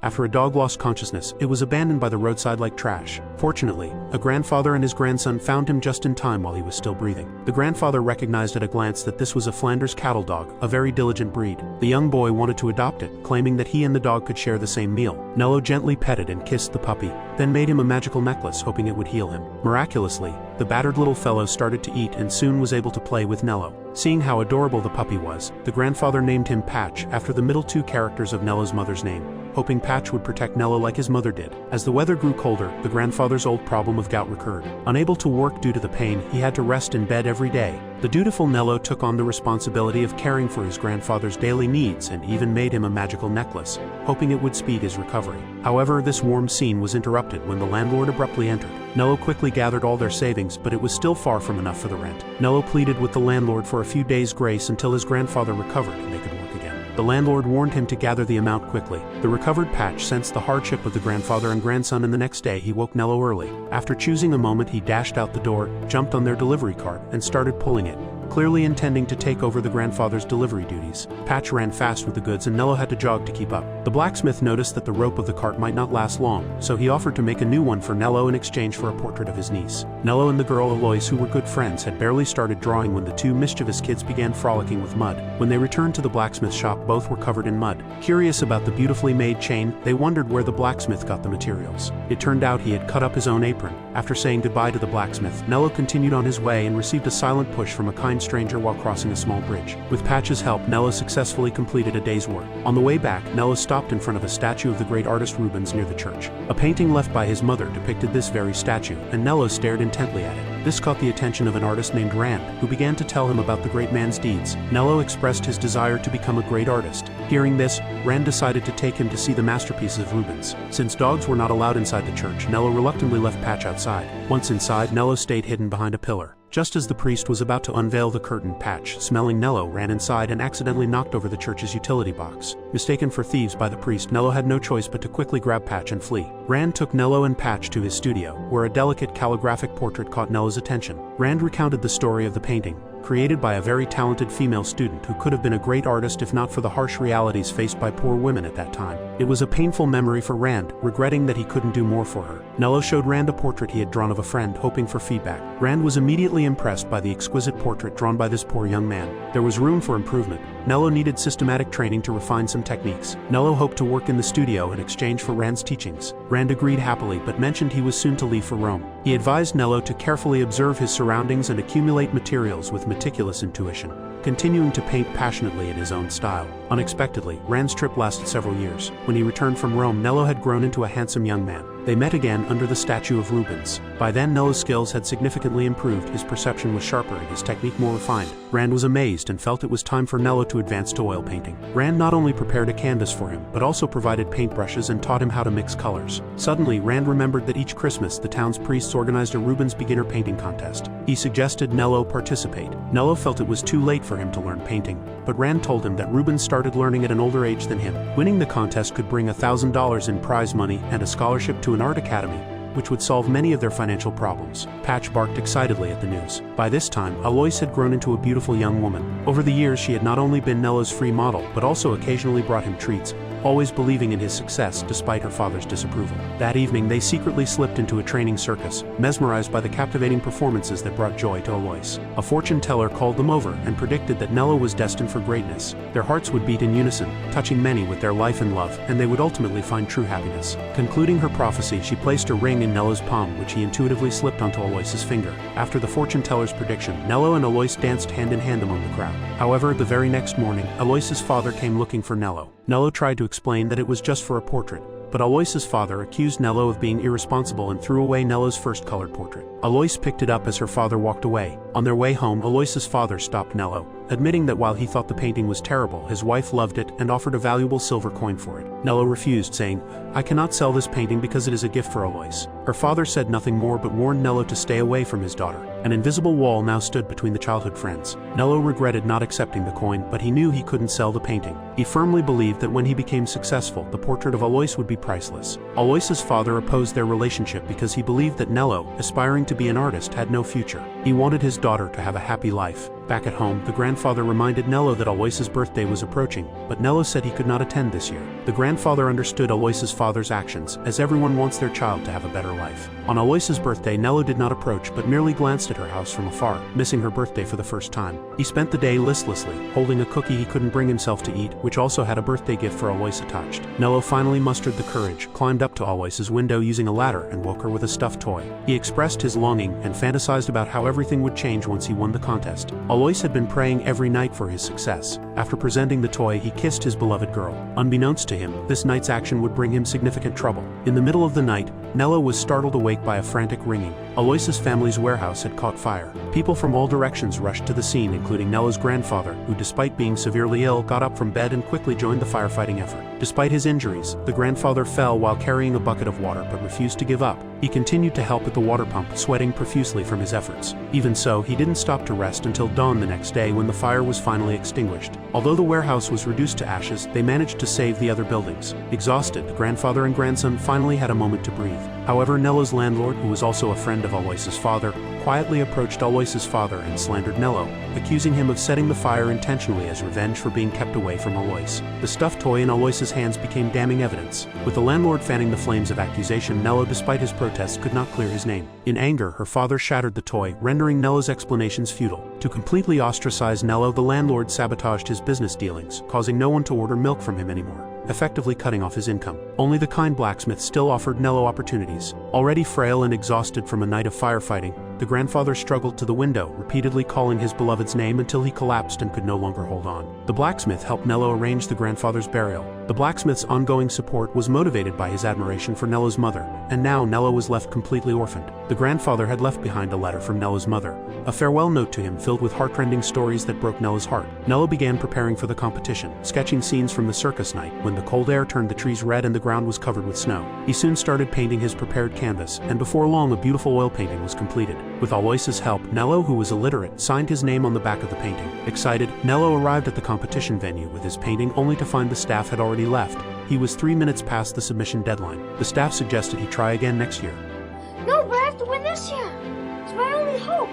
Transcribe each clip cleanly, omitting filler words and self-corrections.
After a dog lost consciousness, it was abandoned by the roadside like trash. Fortunately, a grandfather and his grandson found him just in time while he was still breathing. The grandfather recognized at a glance that this was a Flanders cattle dog, a very diligent breed. The young boy wanted to adopt it, claiming that he and the dog could share the same meal. Nello gently petted and kissed the puppy, then made him a magical necklace, hoping it would heal him. Miraculously, the battered little fellow started to eat and soon was able to play with Nello. Seeing how adorable the puppy was, the grandfather named him Patch after the middle two characters of Nello's mother's name, hoping Patch would protect Nello like his mother did. As the weather grew colder, the grandfather's old problem of gout recurred. Unable to work due to the pain, he had to rest in bed every day. The dutiful Nello took on the responsibility of caring for his grandfather's daily needs and even made him a magical necklace, hoping it would speed his recovery. However, this warm scene was interrupted when the landlord abruptly entered. Nello quickly gathered all their savings, but it was still far from enough for the rent. Nello pleaded with the landlord for a few days' grace until his grandfather recovered and they could work again. The landlord warned him to gather the amount quickly. The recovered Patch sensed the hardship of the grandfather and grandson, and the next day he woke Nello early. After choosing a moment, he dashed out the door, jumped on their delivery cart, and started pulling it, clearly intending to take over the grandfather's delivery duties. Patch ran fast with the goods and Nello had to jog to keep up. The blacksmith noticed that the rope of the cart might not last long, so he offered to make a new one for Nello in exchange for a portrait of his niece. Nello and the girl Alois, who were good friends, had barely started drawing when the two mischievous kids began frolicking with mud. When they returned to the blacksmith shop, both were covered in mud. Curious about the beautifully made chain, they wondered where the blacksmith got the materials. It turned out he had cut up his own apron. After saying goodbye to the blacksmith, Nello continued on his way and received a silent push from a kind stranger while crossing a small bridge. With Patch's help, Nello successfully completed a day's work. On the way back, Nello stopped in front of a statue of the great artist Rubens near the church. A painting left by his mother depicted this very statue, and Nello stared intently at it. This caught the attention of an artist named Rand, who began to tell him about the great man's deeds. Nello expressed his desire to become a great artist. Hearing this, Rand decided to take him to see the masterpieces of Rubens. Since dogs were not allowed inside the church, Nello reluctantly left Patch outside. Once inside, Nello stayed hidden behind a pillar. Just as the priest was about to unveil the curtain, Patch, smelling Nello, ran inside and accidentally knocked over the church's utility box. Mistaken for thieves by the priest, Nello had no choice but to quickly grab Patch and flee. Rand took Nello and Patch to his studio, where a delicate calligraphic portrait caught Nello's attention. Rand recounted the story of the painting, created by a very talented female student who could have been a great artist if not for the harsh realities faced by poor women at that time. It was a painful memory for Rand, regretting that he couldn't do more for her. Nello showed Rand a portrait he had drawn of a friend, hoping for feedback. Rand was immediately impressed by the exquisite portrait drawn by this poor young man. There was room for improvement. Nello needed systematic training to refine some techniques. Nello hoped to work in the studio in exchange for Rand's teachings. Rand agreed happily, but mentioned he was soon to leave for Rome. He advised Nello to carefully observe his surroundings and accumulate materials with meticulous intuition, continuing to paint passionately in his own style. Unexpectedly, Rand's trip lasted several years. When he returned from Rome, Nello had grown into a handsome young man. They met again under the statue of Rubens. By then, Nello's skills had significantly improved, his perception was sharper and his technique more refined. Rand was amazed and felt it was time for Nello to advance to oil painting. Rand not only prepared a canvas for him, but also provided paintbrushes and taught him how to mix colors. Suddenly, Rand remembered that each Christmas the town's priests organized a Rubens beginner painting contest. He suggested Nello participate. Nello felt it was too late for him to learn painting, but Rand told him that Rubens started learning at an older age than him. Winning the contest could bring $1,000 in prize money and a scholarship to an art academy, which would solve many of their financial problems. Patch barked excitedly at the news. By this time, Alois had grown into a beautiful young woman. Over the years, she had not only been Nello's free model, but also occasionally brought him treats, always believing in his success despite her father's disapproval. That evening, they secretly slipped into a training circus, mesmerized by the captivating performances that brought joy to Alois. A fortune teller called them over and predicted that Nello was destined for greatness. Their hearts would beat in unison, touching many with their life and love, and they would ultimately find true happiness. Concluding her prophecy, she placed a ring in Nello's palm, which he intuitively slipped onto Alois's finger. After the fortune teller's prediction, Nello and Alois danced hand in hand among the crowd. However, the very next morning, Alois's father came looking for Nello. Nello tried to explain that it was just for a portrait, but Alois's father accused Nello of being irresponsible and threw away Nello's first colored portrait. Alois picked it up as her father walked away. On their way home, Alois's father stopped Nello, admitting that while he thought the painting was terrible, his wife loved it and offered a valuable silver coin for it. Nello refused, saying, "I cannot sell this painting because it is a gift for Alois." Her father said nothing more but warned Nello to stay away from his daughter. An invisible wall now stood between the childhood friends. Nello regretted not accepting the coin, but he knew he couldn't sell the painting. He firmly believed that when he became successful, the portrait of Alois would be priceless. Alois's father opposed their relationship because he believed that Nello, aspiring to be an artist, had no future. He wanted his daughter to have a happy life. Back at home, the grandfather reminded Nello that Alois's birthday was approaching, but Nello said he could not attend this year. The grandfather understood Alois's father's actions, as everyone wants their child to have a better life. On Alois's birthday, Nello did not approach but merely glanced at her house from afar, missing her birthday for the first time. He spent the day listlessly, holding a cookie he couldn't bring himself to eat, which also had a birthday gift for Alois attached. Nello finally mustered the courage, climbed up to Alois's window using a ladder, and woke her with a stuffed toy. He expressed his longing and fantasized about how everything would change once he won the contest. Alois had been praying every night for his success. After presenting the toy, he kissed his beloved girl. Unbeknownst to him, this night's action would bring him significant trouble. In the middle of the night, Nello was startled awake by a frantic ringing. Alois's family's warehouse had caught fire. People from all directions rushed to the scene, including Nello's grandfather, who, despite being severely ill, got up from bed and quickly joined the firefighting effort. Despite his injuries, the grandfather fell while carrying a bucket of water but refused to give up. He continued to help at the water pump, sweating profusely from his efforts. Even so, he didn't stop to rest until dawn the next day when the fire was finally extinguished. Although the warehouse was reduced to ashes, they managed to save the other buildings. Exhausted, the grandfather and grandson finally had a moment to breathe. However, Nello's landlord, who was also a friend of Alois's father, quietly approached Alois's father and slandered Nello, accusing him of setting the fire intentionally as revenge for being kept away from Alois. The stuffed toy in Alois's hands became damning evidence. With the landlord fanning the flames of accusation, Nello, despite his protests, could not clear his name. In anger, her father shattered the toy, rendering Nello's explanations futile. To completely ostracize Nello, the landlord sabotaged his business dealings, causing no one to order milk from him anymore, effectively cutting off his income. Only the kind blacksmith still offered Nello opportunities. Already frail and exhausted from a night of firefighting, the grandfather struggled to the window, repeatedly calling his beloved's name until he collapsed and could no longer hold on. The blacksmith helped Nello arrange the grandfather's burial. The blacksmith's ongoing support was motivated by his admiration for Nello's mother, and now Nello was left completely orphaned. The grandfather had left behind a letter from Nello's mother, a farewell note to him filled with heartrending stories that broke Nello's heart. Nello began preparing for the competition, sketching scenes from the circus night when the cold air turned the trees red and the ground was covered with snow. He soon started painting his prepared canvas, and before long a beautiful oil painting was completed. With Alois's help, Nello, who was illiterate, signed his name on the back of the painting. Excited, Nello arrived at the competition venue with his painting only to find the staff had already left. He was 3 minutes past the submission deadline. The staff suggested he try again next year. No, but I have to win this year. It's my only hope.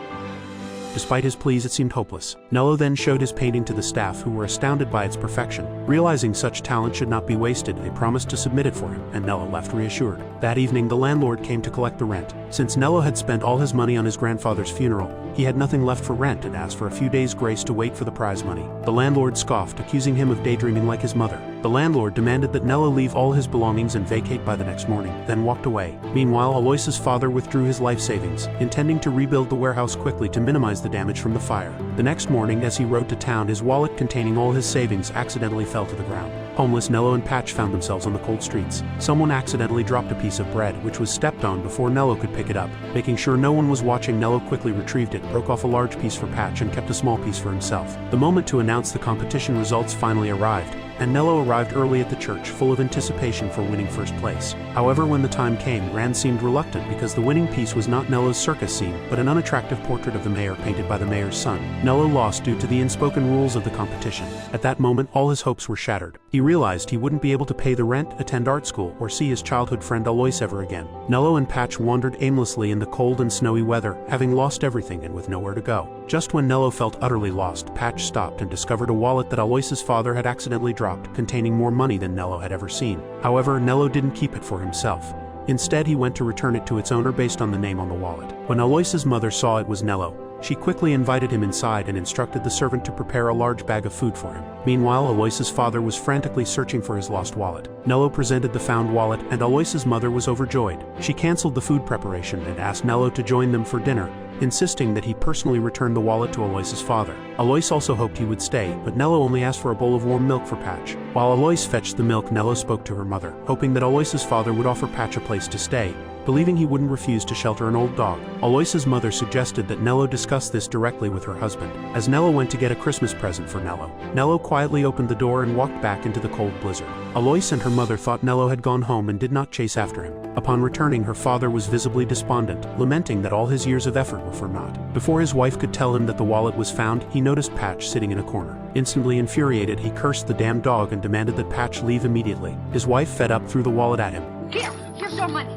Despite his pleas, it seemed hopeless. Nello then showed his painting to the staff, who were astounded by its perfection. Realizing such talent should not be wasted, they promised to submit it for him, and Nello left reassured. That evening, the landlord came to collect the rent. Since Nello had spent all his money on his grandfather's funeral, he had nothing left for rent and asked for a few days' grace to wait for the prize money. The landlord scoffed, accusing him of daydreaming like his mother. The landlord demanded that Nello leave all his belongings and vacate by the next morning, then walked away. Meanwhile, Alois's father withdrew his life savings, intending to rebuild the warehouse quickly to minimize the damage from the fire. The next morning, as he rode to town, his wallet containing all his savings accidentally fell to the ground. Homeless, Nello and Patch found themselves on the cold streets. Someone accidentally dropped a piece of bread, which was stepped on before Nello could pick it up. Making sure no one was watching, Nello quickly retrieved it, broke off a large piece for Patch, and kept a small piece for himself. The moment to announce the competition results finally arrived, and Nello arrived early at the church, full of anticipation for winning first place. However, when the time came, Rand seemed reluctant because the winning piece was not Nello's circus scene, but an unattractive portrait of the mayor painted by the mayor's son. Nello lost due to the unspoken rules of the competition. At that moment, all his hopes were shattered. He realized he wouldn't be able to pay the rent, attend art school, or see his childhood friend Alois ever again. Nello and Patch wandered aimlessly in the cold and snowy weather, having lost everything and with nowhere to go. Just when Nello felt utterly lost, Patch stopped and discovered a wallet that Alois's father had accidentally dropped, containing more money than Nello had ever seen. However, Nello didn't keep it for himself. Instead, he went to return it to its owner based on the name on the wallet. When Alois's mother saw it was Nello, she quickly invited him inside and instructed the servant to prepare a large bag of food for him. Meanwhile, Alois's father was frantically searching for his lost wallet. Nello presented the found wallet, and Alois's mother was overjoyed. She canceled the food preparation and asked Nello to join them for dinner, insisting that he personally return the wallet to Alois's father. Alois also hoped he would stay, but Nello only asked for a bowl of warm milk for Patch. While Alois fetched the milk, Nello spoke to her mother, hoping that Alois's father would offer Patch a place to stay, believing he wouldn't refuse to shelter an old dog. Alois's mother suggested that Nello discuss this directly with her husband. As Nello went to get a Christmas present for Nello quietly opened the door and walked back into the cold blizzard. Alois and her mother thought Nello had gone home and did not chase after him. Upon returning, her father was visibly despondent, lamenting that all his years of effort were for naught. Before his wife could tell him that the wallet was found, he noticed Patch sitting in a corner. Instantly infuriated, he cursed the damned dog and demanded that Patch leave immediately. His wife, fed up, threw the wallet at him. Here's your money.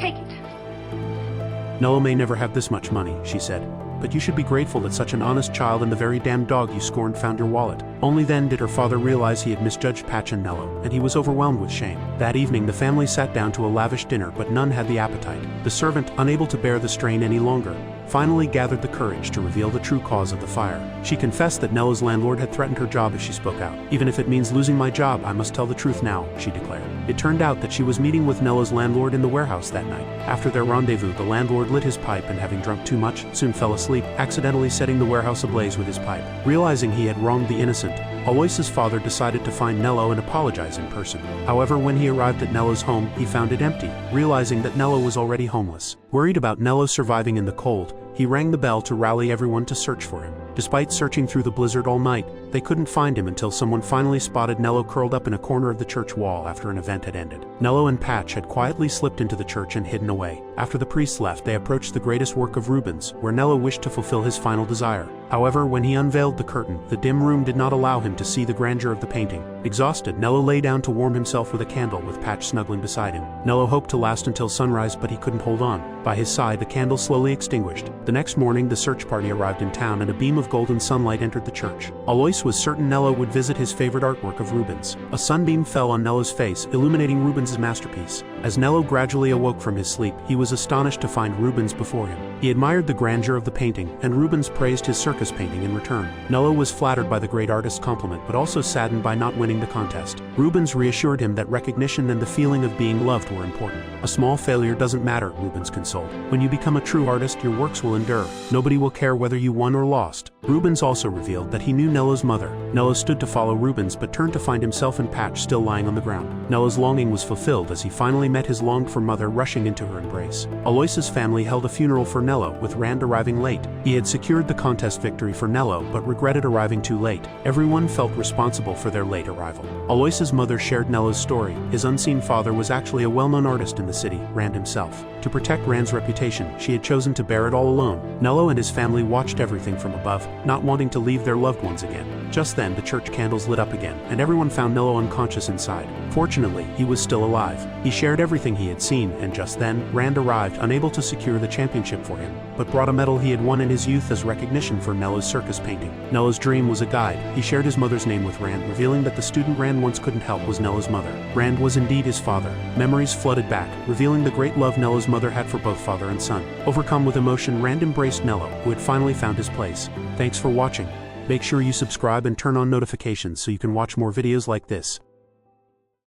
Take it. Nello may never have this much money, she said, but you should be grateful that such an honest child and the very damned dog you scorned found your wallet. Only then did her father realize he had misjudged Patch and Nello, and he was overwhelmed with shame. That evening the family sat down to a lavish dinner, but none had the appetite. The servant, unable to bear the strain any longer, finally gathered the courage to reveal the true cause of the fire. She confessed that Nello's landlord had threatened her job if she spoke out. "Even if it means losing my job, I must tell the truth now," she declared. It turned out that she was meeting with Nello's landlord in the warehouse that night. After their rendezvous, the landlord lit his pipe and, having drunk too much, soon fell asleep, accidentally setting the warehouse ablaze with his pipe. Realizing he had wronged the innocent, Alois's father decided to find Nello and apologize in person. However, when he arrived at Nello's home, he found it empty, realizing that Nello was already homeless. Worried about Nello surviving in the cold, he rang the bell to rally everyone to search for him. Despite searching through the blizzard all night, they couldn't find him until someone finally spotted Nello curled up in a corner of the church wall after an event had ended. Nello and Patch had quietly slipped into the church and hidden away. After the priests left, they approached the greatest work of Rubens, where Nello wished to fulfill his final desire. However, when he unveiled the curtain, the dim room did not allow him to see the grandeur of the painting. Exhausted, Nello lay down to warm himself with a candle, with Patch snuggling beside him. Nello hoped to last until sunrise, but he couldn't hold on. By his side, the candle slowly extinguished. The next morning, the search party arrived in town, and a beam of golden sunlight entered the church. Alois was certain Nello would visit his favorite artwork of Rubens. A sunbeam fell on Nello's face, illuminating Rubens' masterpiece. As Nello gradually awoke from his sleep, he was astonished to find Rubens before him. He admired the grandeur of the painting, and Rubens praised his circus painting in return. Nello was flattered by the great artist's compliment, but also saddened by not winning the contest. Rubens reassured him that recognition and the feeling of being loved were important. "A small failure doesn't matter," Rubens consoled. "When you become a true artist, your works will endure. Nobody will care whether you won or lost." Rubens also revealed that he knew Nello's mother. Nello stood to follow Rubens, but turned to find himself and Patch still lying on the ground. Nello's longing was fulfilled as he finally met his longed-for mother rushing into her embrace. Alois's family held a funeral for Nello, with Rand arriving late. He had secured the contest victory for Nello, but regretted arriving too late. Everyone felt responsible for their late arrival. Alois's mother shared Nello's story. His unseen father was actually a well-known artist in the city, Rand himself. To protect Rand's reputation, she had chosen to bear it all alone. Nello and his family watched everything from above, not wanting to leave their loved ones again. Just then, the church candles lit up again, and everyone found Nello unconscious inside. Fortunately, he was still alive. He shared everything he had seen, and just then, Rand arrived, unable to secure the championship for him, but brought a medal he had won in his youth as recognition for Nello's circus painting. Nello's dream was a guide. He shared his mother's name with Rand, revealing that the student Rand once couldn't help was Nello's mother. Rand was indeed his father. Memories flooded back, revealing the great love Nello's mother had for both father and son. Overcome with emotion, Rand embraced Nello, who had finally found his place. Thanks for watching. Make sure you subscribe and turn on notifications so you can watch more videos like this.